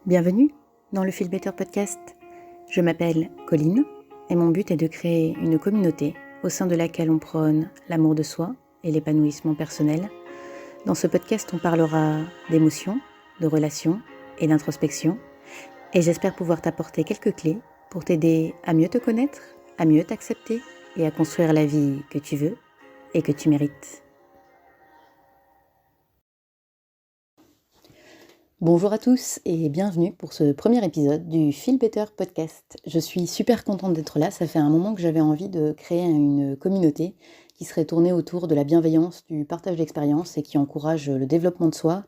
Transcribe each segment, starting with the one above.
Bienvenue dans le Feel Better Podcast. Je m'appelle Colline et mon but est de créer une communauté au sein de laquelle on prône l'amour de soi et l'épanouissement personnel. Dans ce podcast, on parlera d'émotions, de relations et d'introspection. Et j'espère pouvoir t'apporter quelques clés pour t'aider à mieux te connaître, à mieux t'accepter et à construire la vie que tu veux et que tu mérites. Bonjour à tous et bienvenue pour ce premier épisode du Feel Better Podcast. Je suis super contente d'être là, ça fait un moment que j'avais envie de créer une communauté qui serait tournée autour de la bienveillance, du partage d'expériences et qui encourage le développement de soi,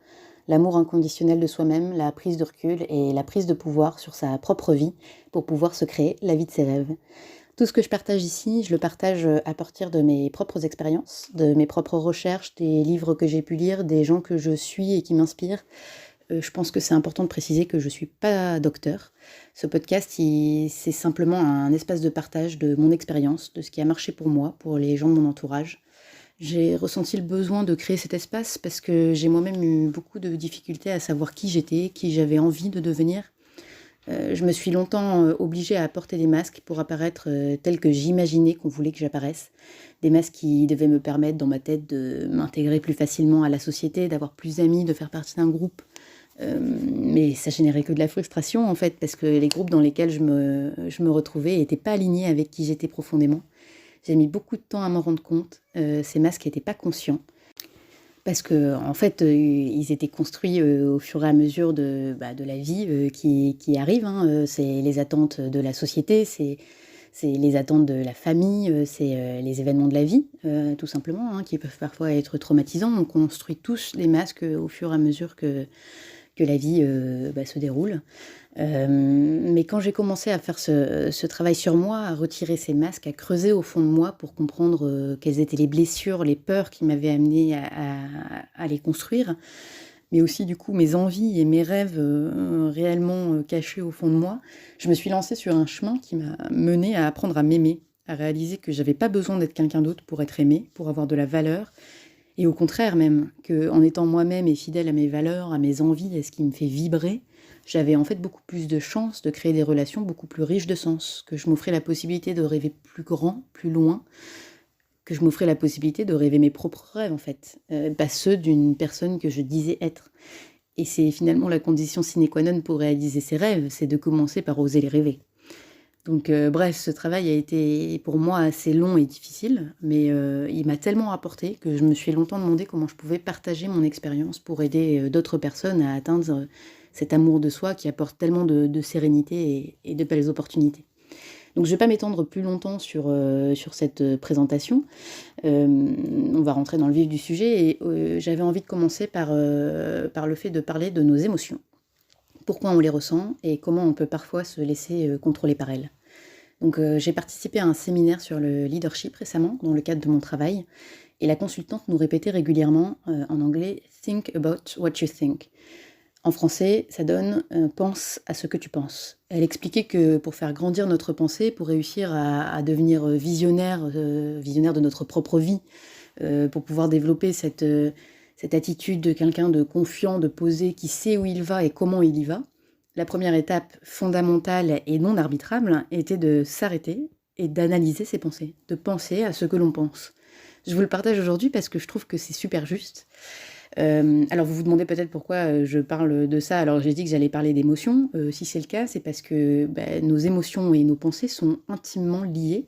l'amour inconditionnel de soi-même, la prise de recul et la prise de pouvoir sur sa propre vie pour pouvoir se créer la vie de ses rêves. Tout ce que je partage ici, je le partage à partir de mes propres expériences, de mes propres recherches, des livres que j'ai pu lire, des gens que je suis et qui m'inspirent. Je pense que c'est important de préciser que je ne suis pas docteur. Ce podcast, c'est simplement un espace de partage de mon expérience, de ce qui a marché pour moi, pour les gens de mon entourage. J'ai ressenti le besoin de créer cet espace parce que j'ai moi-même eu beaucoup de difficultés à savoir qui j'étais, qui j'avais envie de devenir. Je me suis longtemps obligée à porter des masques pour apparaître tel que j'imaginais qu'on voulait que j'apparaisse. Des masques qui devaient me permettre dans ma tête de m'intégrer plus facilement à la société, d'avoir plus d'amis, de faire partie d'un groupe. Mais ça générait que de la frustration en fait, parce que les groupes dans lesquels je me retrouvais n'étaient pas alignés avec qui j'étais profondément. J'ai mis beaucoup de temps à m'en rendre compte. Ces masques n'étaient pas conscients. Parce que en fait, ils étaient construits au fur et à mesure de la vie qui arrive. C'est les attentes de la société, c'est les attentes de la famille, c'est les événements de la vie, tout simplement, qui peuvent parfois être traumatisants. On construit tous les masques au fur et à mesure que la vie se déroule. Mais quand j'ai commencé à faire ce travail sur moi, à retirer ces masques, à creuser au fond de moi pour comprendre quelles étaient les blessures, les peurs qui m'avaient amenée à les construire, mais aussi du coup mes envies et mes rêves réellement cachés au fond de moi, je me suis lancée sur un chemin qui m'a menée à apprendre à m'aimer, à réaliser que j'avais pas besoin d'être quelqu'un d'autre pour être aimée, pour avoir de la valeur, et au contraire même, qu'en étant moi-même et fidèle à mes valeurs, à mes envies, à ce qui me fait vibrer, j'avais en fait beaucoup plus de chances de créer des relations beaucoup plus riches de sens, que je m'offrais la possibilité de rêver plus grand, plus loin, que je m'offrais la possibilité de rêver mes propres rêves en fait, pas ceux d'une personne que je disais être. Et c'est finalement la condition sine qua non pour réaliser ses rêves, c'est de commencer par oser les rêver. Donc bref, ce travail a été pour moi assez long et difficile, mais il m'a tellement apporté que je me suis longtemps demandé comment je pouvais partager mon expérience pour aider d'autres personnes à atteindre cet amour de soi qui apporte tellement de sérénité et de belles opportunités. Donc je ne vais pas m'étendre plus longtemps sur cette présentation. On va rentrer dans le vif du sujet et j'avais envie de commencer par le fait de parler de nos émotions. Pourquoi on les ressent et comment on peut parfois se laisser contrôler par elles. Donc j'ai participé à un séminaire sur le leadership récemment dans le cadre de mon travail et la consultante nous répétait régulièrement en anglais « think about what you think ». En français, ça donne « pense à ce que tu penses ». Elle expliquait que pour faire grandir notre pensée, pour réussir à devenir visionnaire de notre propre vie, pour pouvoir développer cette attitude de quelqu'un de confiant, de posé, qui sait où il va et comment il y va, la première étape fondamentale et non arbitrable était de s'arrêter et d'analyser ses pensées, de penser à ce que l'on pense. Je vous le partage aujourd'hui parce que je trouve que c'est super juste. Alors vous vous demandez peut-être pourquoi je parle de ça. Alors j'ai dit que j'allais parler d'émotions. Si c'est le cas, c'est parce que nos émotions et nos pensées sont intimement liées.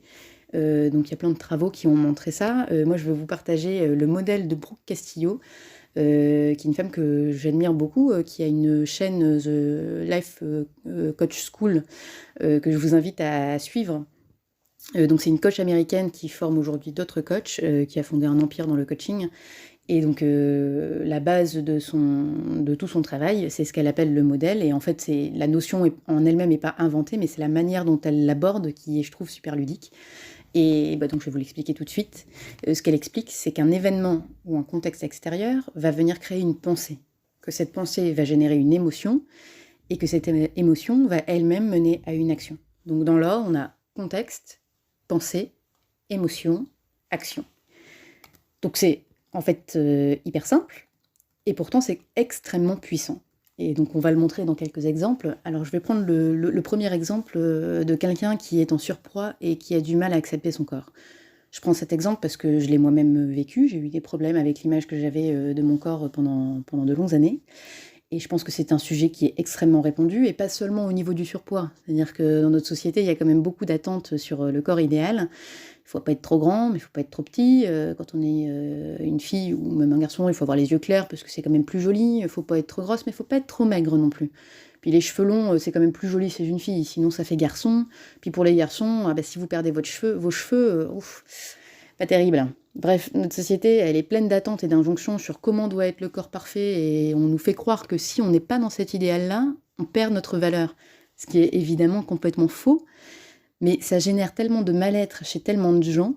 Donc il y a plein de travaux qui ont montré ça. Moi je veux vous partager le modèle de Brooke Castillo, qui est une femme que j'admire beaucoup, qui a une chaîne The Life Coach School, que je vous invite à suivre. Donc c'est une coach américaine qui forme aujourd'hui d'autres coachs, qui a fondé un empire dans le coaching. Et donc la base de tout son travail, c'est ce qu'elle appelle le modèle. Et en fait, la notion en elle-même n'est pas inventée, mais c'est la manière dont elle l'aborde qui est, je trouve, super ludique. Et donc je vais vous l'expliquer tout de suite. Ce qu'elle explique, c'est qu'un événement ou un contexte extérieur va venir créer une pensée, que cette pensée va générer une émotion et que cette émotion va elle-même mener à une action. Donc dans l'ordre, on a contexte, pensée, émotion, action. Donc c'est en fait hyper simple et pourtant c'est extrêmement puissant. Et donc on va le montrer dans quelques exemples. Alors je vais prendre le premier exemple de quelqu'un qui est en surpoids et qui a du mal à accepter son corps. Je prends cet exemple parce que je l'ai moi-même vécu. J'ai eu des problèmes avec l'image que j'avais de mon corps pendant de longues années. Et je pense que c'est un sujet qui est extrêmement répandu, et pas seulement au niveau du surpoids. C'est-à-dire que dans notre société, il y a quand même beaucoup d'attentes sur le corps idéal. Il ne faut pas être trop grand, mais il ne faut pas être trop petit. Quand on est une fille ou même un garçon, il faut avoir les yeux clairs parce que c'est quand même plus joli. Il ne faut pas être trop grosse, mais il ne faut pas être trop maigre non plus. Puis les cheveux longs, c'est quand même plus joli chez une fille, sinon ça fait garçon. Puis pour les garçons, si vous perdez vos cheveux, ouf, pas terrible. Bref, notre société, elle est pleine d'attentes et d'injonctions sur comment doit être le corps parfait, et on nous fait croire que si on n'est pas dans cet idéal-là, on perd notre valeur. Ce qui est évidemment complètement faux, mais ça génère tellement de mal-être chez tellement de gens.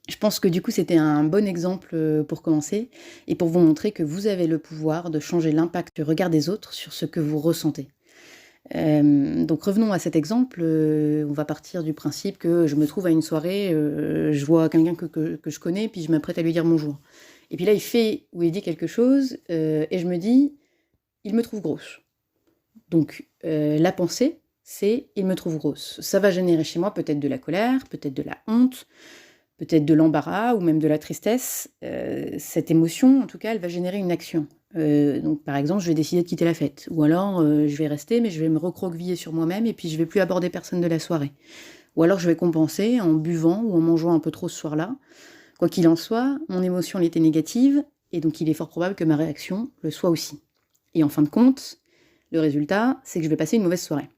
Je pense que du coup, c'était un bon exemple pour commencer, et pour vous montrer que vous avez le pouvoir de changer l'impact du regard des autres sur ce que vous ressentez. Donc revenons à cet exemple, on va partir du principe que je me trouve à une soirée, je vois quelqu'un que je connais, puis je m'apprête à lui dire bonjour. Et puis là, il fait ou il dit quelque chose, et je me dis: «Il me trouve grosse». Donc la pensée, c'est: «Il me trouve grosse». Ça va générer chez moi peut-être de la colère, peut-être de la honte, peut-être de l'embarras ou même de la tristesse. Cette émotion, en tout cas, elle va générer une action. Donc par exemple, je vais décider de quitter la fête, ou alors je vais rester, mais je vais me recroqueviller sur moi-même et puis je vais plus aborder personne de la soirée. Ou alors je vais compenser en buvant ou en mangeant un peu trop ce soir-là. Quoi qu'il en soit, mon émotion elle était négative, et donc il est fort probable que ma réaction le soit aussi. Et en fin de compte, le résultat, c'est que je vais passer une mauvaise soirée.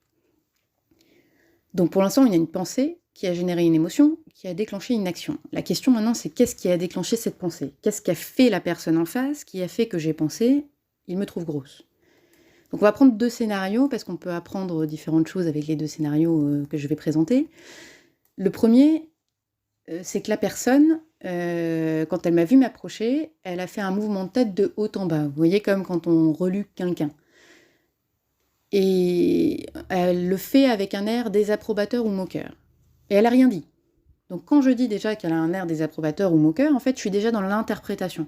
Donc pour l'instant, il y a une pensée qui a généré une émotion, qui a déclenché une action. La question maintenant, c'est qu'est-ce qui a déclenché cette pensée? Qu'est-ce qu'a fait la personne en face qui a fait que j'ai pensé « il me trouve grosse ». Donc on va prendre 2 scénarios, parce qu'on peut apprendre différentes choses avec les 2 scénarios que je vais présenter. Le premier, c'est que la personne, quand elle m'a vu m'approcher, elle a fait un mouvement de tête de haut en bas. Vous voyez, comme quand on reluque quelqu'un. Et elle le fait avec un air désapprobateur ou moqueur. Et elle n'a rien dit. Donc quand je dis déjà qu'elle a un air désapprobateur ou moqueur, en fait, je suis déjà dans l'interprétation.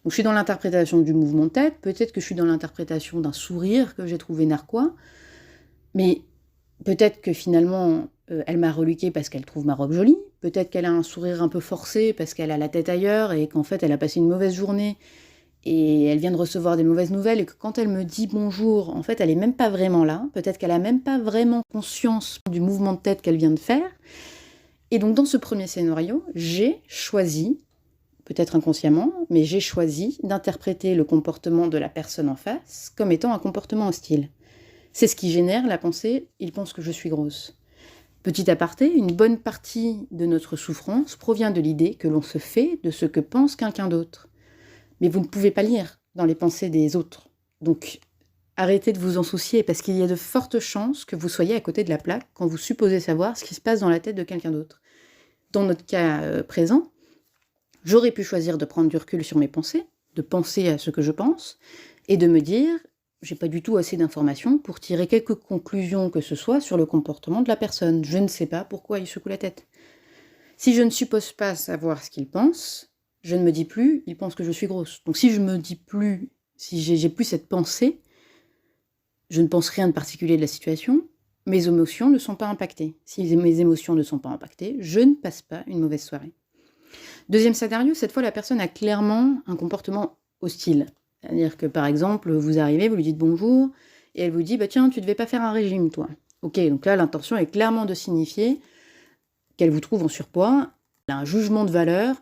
Donc je suis dans l'interprétation du mouvement de tête, peut-être que je suis dans l'interprétation d'un sourire que j'ai trouvé narquois, mais peut-être que finalement, elle m'a reluqué parce qu'elle trouve ma robe jolie, peut-être qu'elle a un sourire un peu forcé parce qu'elle a la tête ailleurs et qu'en fait, elle a passé une mauvaise journée et elle vient de recevoir des mauvaises nouvelles, et que quand elle me dit bonjour, en fait, elle est même pas vraiment là, peut-être qu'elle a même pas vraiment conscience du mouvement de tête qu'elle vient de faire. Et donc dans ce premier scénario, j'ai choisi, peut-être inconsciemment, mais j'ai choisi d'interpréter le comportement de la personne en face comme étant un comportement hostile. C'est ce qui génère la pensée « il pense que je suis grosse ». Petit aparté, une bonne partie de notre souffrance provient de l'idée que l'on se fait de ce que pense quelqu'un d'autre. Mais vous ne pouvez pas lire dans les pensées des autres. Donc arrêtez de vous en soucier, parce qu'il y a de fortes chances que vous soyez à côté de la plaque quand vous supposez savoir ce qui se passe dans la tête de quelqu'un d'autre. Dans notre cas présent, j'aurais pu choisir de prendre du recul sur mes pensées, de penser à ce que je pense, et de me dire « j'ai pas du tout assez d'informations pour tirer quelques conclusions que ce soit sur le comportement de la personne. Je ne sais pas pourquoi il secoue la tête. » Si je ne suppose pas savoir ce qu'il pense, je ne me dis plus « il pense que je suis grosse ». Donc si je me dis plus, si j'ai plus cette pensée, je ne pense rien de particulier de la situation, mes émotions ne sont pas impactées. Si mes émotions ne sont pas impactées, je ne passe pas une mauvaise soirée. Deuxième scénario, cette fois la personne a clairement un comportement hostile. C'est-à-dire que par exemple, vous arrivez, vous lui dites bonjour, et elle vous dit « tiens, tu devais pas faire un régime, toi ». Ok, donc là l'intention est clairement de signifier qu'elle vous trouve en surpoids, elle a un jugement de valeur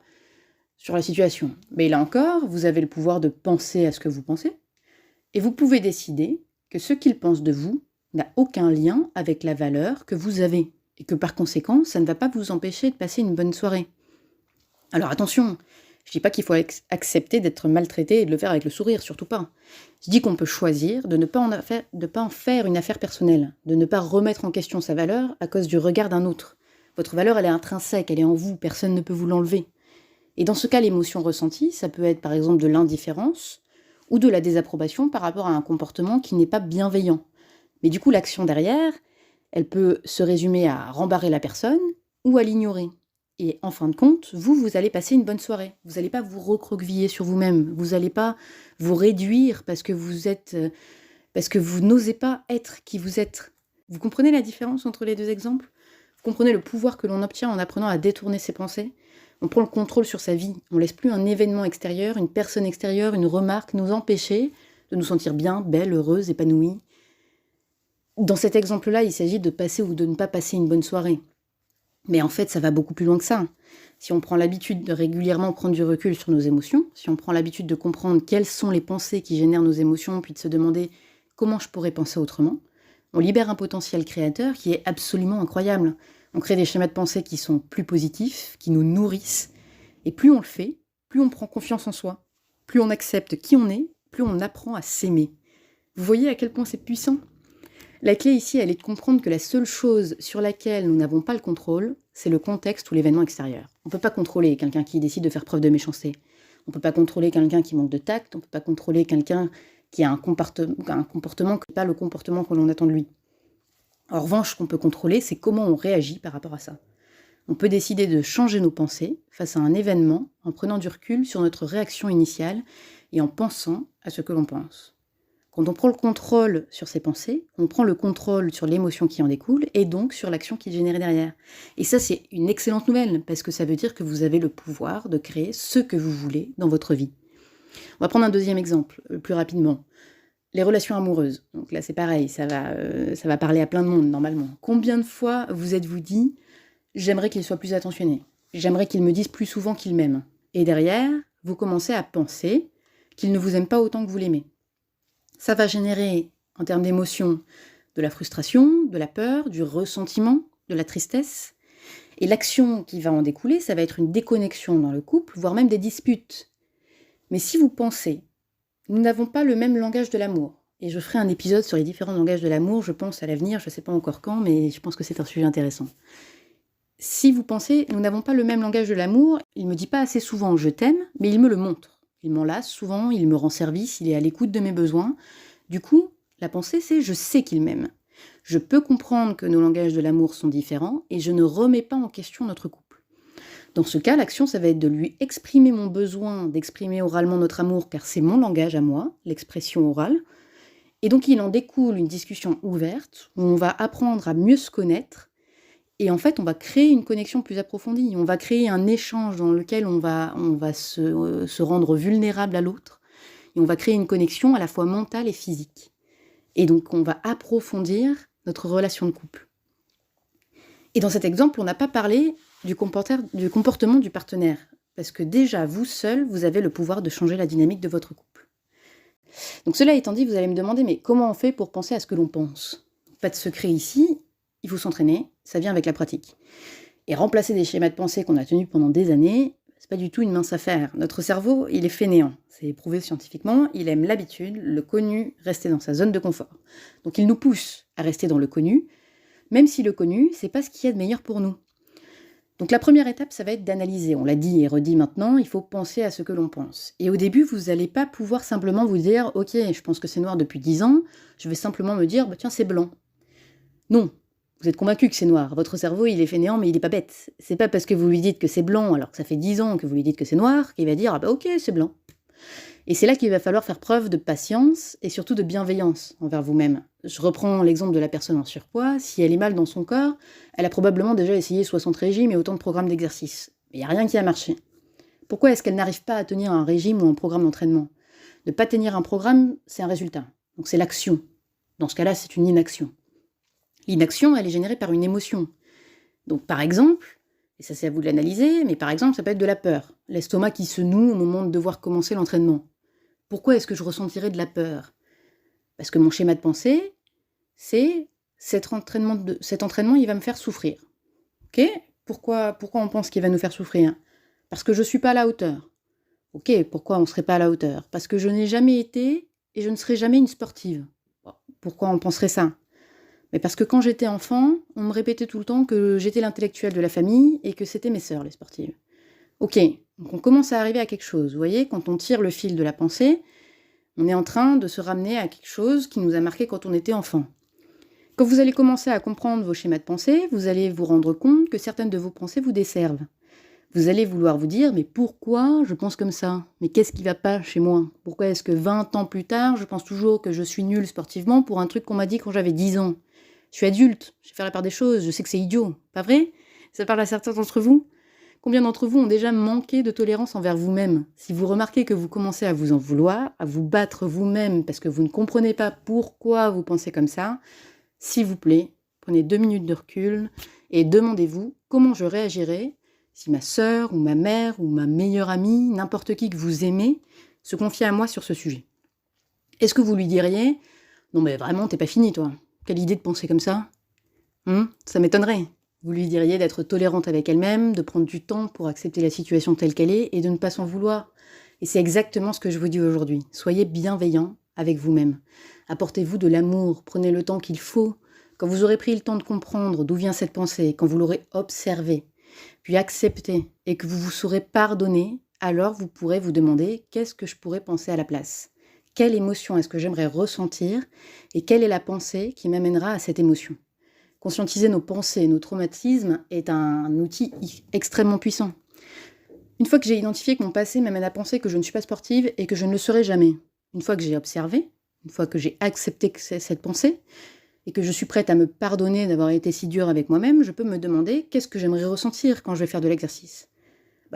sur la situation. Mais là encore, vous avez le pouvoir de penser à ce que vous pensez, et vous pouvez décider que ce qu'il pense de vous n'a aucun lien avec la valeur que vous avez, et que par conséquent, ça ne va pas vous empêcher de passer une bonne soirée. Alors attention, je ne dis pas qu'il faut accepter d'être maltraité et de le faire avec le sourire, surtout pas. Je dis qu'on peut choisir de ne pas en faire une affaire personnelle, de ne pas remettre en question sa valeur à cause du regard d'un autre. Votre valeur, elle est intrinsèque, elle est en vous, personne ne peut vous l'enlever. Et dans ce cas, l'émotion ressentie, ça peut être par exemple de l'indifférence ou de la désapprobation par rapport à un comportement qui n'est pas bienveillant. Mais du coup, l'action derrière, elle peut se résumer à rembarrer la personne ou à l'ignorer. Et en fin de compte, vous allez passer une bonne soirée. Vous n'allez pas vous recroqueviller sur vous-même. Vous n'allez pas vous réduire parce que vous êtes parce que vous n'osez pas être qui vous êtes. Vous comprenez la différence entre les deux exemples ? Vous comprenez le pouvoir que l'on obtient en apprenant à détourner ses pensées ? On prend le contrôle sur sa vie. On ne laisse plus un événement extérieur, une personne extérieure, une remarque nous empêcher de nous sentir bien, belle, heureuse, épanouie. Dans cet exemple-là, il s'agit de passer ou de ne pas passer une bonne soirée. Mais en fait, ça va beaucoup plus loin que ça. Si on prend l'habitude de régulièrement prendre du recul sur nos émotions, si on prend l'habitude de comprendre quelles sont les pensées qui génèrent nos émotions, puis de se demander comment je pourrais penser autrement, on libère un potentiel créateur qui est absolument incroyable. On crée des schémas de pensée qui sont plus positifs, qui nous nourrissent. Et plus on le fait, plus on prend confiance en soi, plus on accepte qui on est, plus on apprend à s'aimer. Vous voyez à quel point c'est puissant ? La clé ici, elle est de comprendre que la seule chose sur laquelle nous n'avons pas le contrôle, c'est le contexte ou l'événement extérieur. On ne peut pas contrôler quelqu'un qui décide de faire preuve de méchanceté. On ne peut pas contrôler quelqu'un qui manque de tact. On ne peut pas contrôler quelqu'un qui a un comportement qui n'est pas le comportement que l'on attend de lui. En revanche, ce qu'on peut contrôler, c'est comment on réagit par rapport à ça. On peut décider de changer nos pensées face à un événement en prenant du recul sur notre réaction initiale et en pensant à ce que l'on pense. Quand on prend le contrôle sur ses pensées, on prend le contrôle sur l'émotion qui en découle et donc sur l'action qui est générée derrière. Et ça, c'est une excellente nouvelle parce que ça veut dire que vous avez le pouvoir de créer ce que vous voulez dans votre vie. On va prendre un deuxième exemple, plus rapidement. Les relations amoureuses. Donc là, c'est pareil, ça va parler à plein de monde normalement. Combien de fois vous êtes-vous dit « j'aimerais qu'il soit plus attentionné, j'aimerais qu'il me dise plus souvent qu'il m'aime ». Et derrière, vous commencez à penser qu'il ne vous aime pas autant que vous l'aimez. Ça va générer, en termes d'émotions, de la frustration, de la peur, du ressentiment, de la tristesse. Et l'action qui va en découler, ça va être une déconnexion dans le couple, voire même des disputes. Mais si vous pensez, nous n'avons pas le même langage de l'amour, et je ferai un épisode sur les différents langages de l'amour, je pense à l'avenir, je ne sais pas encore quand, mais je pense que c'est un sujet intéressant. Si vous pensez, nous n'avons pas le même langage de l'amour, il ne me dit pas assez souvent « je t'aime », mais il me le montre. Il m'enlace souvent, il me rend service, il est à l'écoute de mes besoins. Du coup, la pensée, c'est « je sais qu'il m'aime ». Je peux comprendre que nos langages de l'amour sont différents et je ne remets pas en question notre couple. Dans ce cas, l'action, ça va être de lui exprimer mon besoin d'exprimer oralement notre amour, car c'est mon langage à moi, l'expression orale. Et donc, il en découle une discussion ouverte où on va apprendre à mieux se connaître. Et en fait, on va créer une connexion plus approfondie. On va créer un échange dans lequel on va se rendre vulnérable à l'autre. Et on va créer une connexion à la fois mentale et physique. Et donc, on va approfondir notre relation de couple. Et dans cet exemple, on n'a pas parlé du comportement du partenaire. Parce que déjà, vous seul, vous avez le pouvoir de changer la dynamique de votre couple. Donc, cela étant dit, vous allez me demander, mais comment on fait pour penser à ce que l'on pense ? Pas de secret ici. Il faut s'entraîner, ça vient avec la pratique. Et remplacer des schémas de pensée qu'on a tenus pendant des années, c'est pas du tout une mince affaire. Notre cerveau, il est fainéant. C'est prouvé scientifiquement, il aime l'habitude, le connu, rester dans sa zone de confort. Donc il nous pousse à rester dans le connu, même si le connu, c'est pas ce qu'il y a de meilleur pour nous. Donc la première étape, ça va être d'analyser. On l'a dit et redit maintenant, il faut penser à ce que l'on pense. Et au début, vous n'allez pas pouvoir simplement vous dire « Ok, je pense que c'est noir depuis 10 ans, je vais simplement me dire, tiens, c'est blanc ». Non. Vous êtes convaincu que c'est noir. Votre cerveau, il est fainéant, mais il n'est pas bête. C'est pas parce que vous lui dites que c'est blanc, alors que ça fait 10 ans que vous lui dites que c'est noir, qu'il va dire « Ah bah ok, c'est blanc ». Et c'est là qu'il va falloir faire preuve de patience et surtout de bienveillance envers vous-même. Je reprends l'exemple de la personne en surpoids. Si elle est mal dans son corps, elle a probablement déjà essayé 60 régimes et autant de programmes d'exercice. Mais il n'y a rien qui a marché. Pourquoi est-ce qu'elle n'arrive pas à tenir un régime ou un programme d'entraînement ? Ne pas tenir un programme, c'est un résultat. Donc c'est l'action. Dans ce cas-là, c'est une inaction. L'inaction, elle est générée par une émotion. Donc par exemple, et ça c'est à vous de l'analyser, mais par exemple ça peut être de la peur. L'estomac qui se noue au moment de devoir commencer l'entraînement. Pourquoi est-ce que je ressentirais de la peur ? Parce que mon schéma de pensée, c'est cet entraînement, il va me faire souffrir. Ok ? Pourquoi on pense qu'il va nous faire souffrir ? Parce que je ne suis pas à la hauteur. Ok, pourquoi on ne serait pas à la hauteur ? Parce que je n'ai jamais été et je ne serai jamais une sportive. Pourquoi on penserait ça ? Mais parce que quand j'étais enfant, on me répétait tout le temps que j'étais l'intellectuelle de la famille et que c'était mes sœurs, les sportives. Ok, donc on commence à arriver à quelque chose. Vous voyez, quand on tire le fil de la pensée, on est en train de se ramener à quelque chose qui nous a marqué quand on était enfant. Quand vous allez commencer à comprendre vos schémas de pensée, vous allez vous rendre compte que certaines de vos pensées vous desservent. Vous allez vouloir vous dire: «Mais pourquoi je pense comme ça? Mais qu'est-ce qui va pas chez moi? Pourquoi est-ce que 20 ans plus tard, je pense toujours que je suis nulle sportivement pour un truc qu'on m'a dit quand j'avais 10 ans? Je suis adulte, je sais faire la part des choses, je sais que c'est idiot, pas vrai?» Ça parle à certains d'entre vous? Combien d'entre vous ont déjà manqué de tolérance envers vous-même? Si vous remarquez que vous commencez à vous en vouloir, à vous battre vous-même parce que vous ne comprenez pas pourquoi vous pensez comme ça, s'il vous plaît, prenez 2 minutes de recul et demandez-vous comment je réagirais si ma sœur ou ma mère ou ma meilleure amie, n'importe qui que vous aimez, se confiait à moi sur ce sujet. Est-ce que vous lui diriez: «Non mais vraiment, t'es pas fini toi. Quelle idée de penser comme ça?» Ça m'étonnerait. Vous lui diriez d'être tolérante avec elle-même, de prendre du temps pour accepter la situation telle qu'elle est et de ne pas s'en vouloir. Et c'est exactement ce que je vous dis aujourd'hui. Soyez bienveillant avec vous-même. Apportez-vous de l'amour, prenez le temps qu'il faut. Quand vous aurez pris le temps de comprendre d'où vient cette pensée, quand vous l'aurez observée, puis accepté et que vous vous saurez pardonner, alors vous pourrez vous demander: qu'est-ce que je pourrais penser à la place? Quelle émotion est-ce que j'aimerais ressentir? Et quelle est la pensée qui m'amènera à cette émotion? Conscientiser nos pensées, nos traumatismes est un outil extrêmement puissant. Une fois que j'ai identifié que mon passé m'amène à penser que je ne suis pas sportive et que je ne le serai jamais, une fois que j'ai observé, une fois que j'ai accepté que c'est cette pensée, et que je suis prête à me pardonner d'avoir été si dure avec moi-même, je peux me demander qu'est-ce que j'aimerais ressentir quand je vais faire de l'exercice.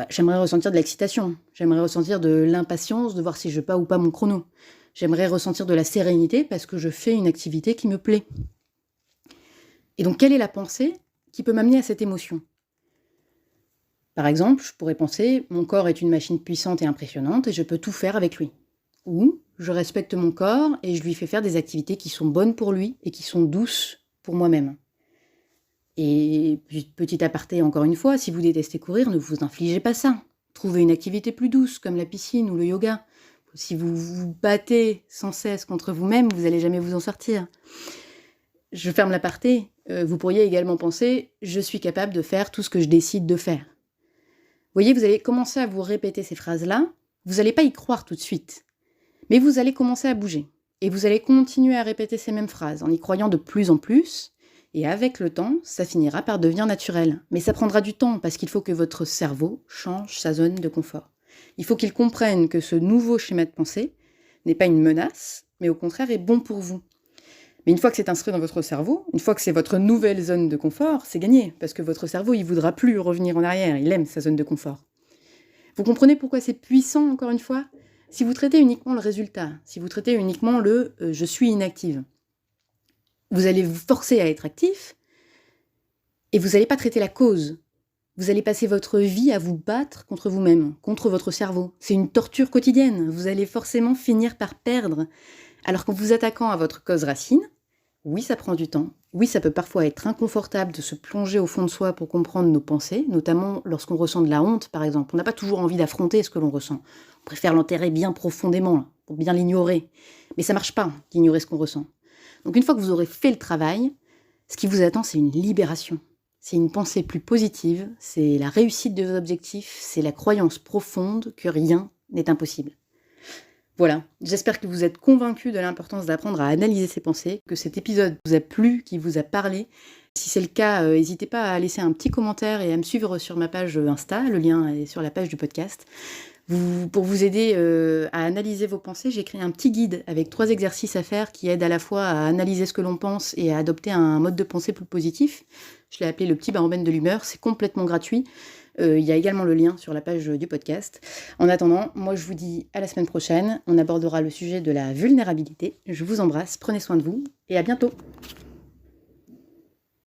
J'aimerais ressentir de l'excitation, j'aimerais ressentir de l'impatience de voir si je bats ou pas mon chrono. J'aimerais ressentir de la sérénité parce que je fais une activité qui me plaît. Et donc, quelle est la pensée qui peut m'amener à cette émotion? Par exemple, je pourrais penser: mon corps est une machine puissante et impressionnante et je peux tout faire avec lui. Ou je respecte mon corps et je lui fais faire des activités qui sont bonnes pour lui et qui sont douces pour moi-même. Et petit aparté encore une fois, si vous détestez courir, ne vous infligez pas ça. Trouvez une activité plus douce comme la piscine ou le yoga. Si vous vous battez sans cesse contre vous-même, vous n'allez jamais vous en sortir. Je ferme l'aparté. Vous pourriez également penser: je suis capable de faire tout ce que je décide de faire. Vous voyez, vous allez commencer à vous répéter ces phrases-là. Vous n'allez pas y croire tout de suite. Mais vous allez commencer à bouger. Et vous allez continuer à répéter ces mêmes phrases en y croyant de plus en plus. Et avec le temps, ça finira par devenir naturel. Mais ça prendra du temps parce qu'il faut que votre cerveau change sa zone de confort. Il faut qu'il comprenne que ce nouveau schéma de pensée n'est pas une menace, mais au contraire est bon pour vous. Mais une fois que c'est inscrit dans votre cerveau, une fois que c'est votre nouvelle zone de confort, c'est gagné, parce que votre cerveau, il ne voudra plus revenir en arrière, il aime sa zone de confort. Vous comprenez pourquoi c'est puissant, encore une fois? Si vous traitez uniquement le résultat, si vous traitez uniquement le « je suis inactive », vous allez vous forcer à être actif, et vous n'allez pas traiter la cause. Vous allez passer votre vie à vous battre contre vous-même, contre votre cerveau. C'est une torture quotidienne, vous allez forcément finir par perdre. Alors qu'en vous attaquant à votre cause racine, oui, ça prend du temps. Oui, ça peut parfois être inconfortable de se plonger au fond de soi pour comprendre nos pensées, notamment lorsqu'on ressent de la honte, par exemple. On n'a pas toujours envie d'affronter ce que l'on ressent. On préfère l'enterrer bien profondément, là, pour bien l'ignorer. Mais ça marche pas, d'ignorer ce qu'on ressent. Donc une fois que vous aurez fait le travail, ce qui vous attend, c'est une libération. C'est une pensée plus positive, c'est la réussite de vos objectifs, c'est la croyance profonde que rien n'est impossible. Voilà, j'espère que vous êtes convaincus de l'importance d'apprendre à analyser ses pensées, que cet épisode vous a plu, qu'il vous a parlé. Si c'est le cas, n'hésitez pas à laisser un petit commentaire et à me suivre sur ma page Insta, le lien est sur la page du podcast. Pour vous aider à analyser vos pensées, j'ai créé un petit guide avec 3 exercices à faire qui aident à la fois à analyser ce que l'on pense et à adopter un mode de pensée plus positif. Je l'ai appelé le petit baromètre de l'humeur, c'est complètement gratuit. Il y a également le lien sur la page du podcast. En attendant, moi je vous dis à la semaine prochaine. On abordera le sujet de la vulnérabilité. Je vous embrasse, prenez soin de vous et à bientôt.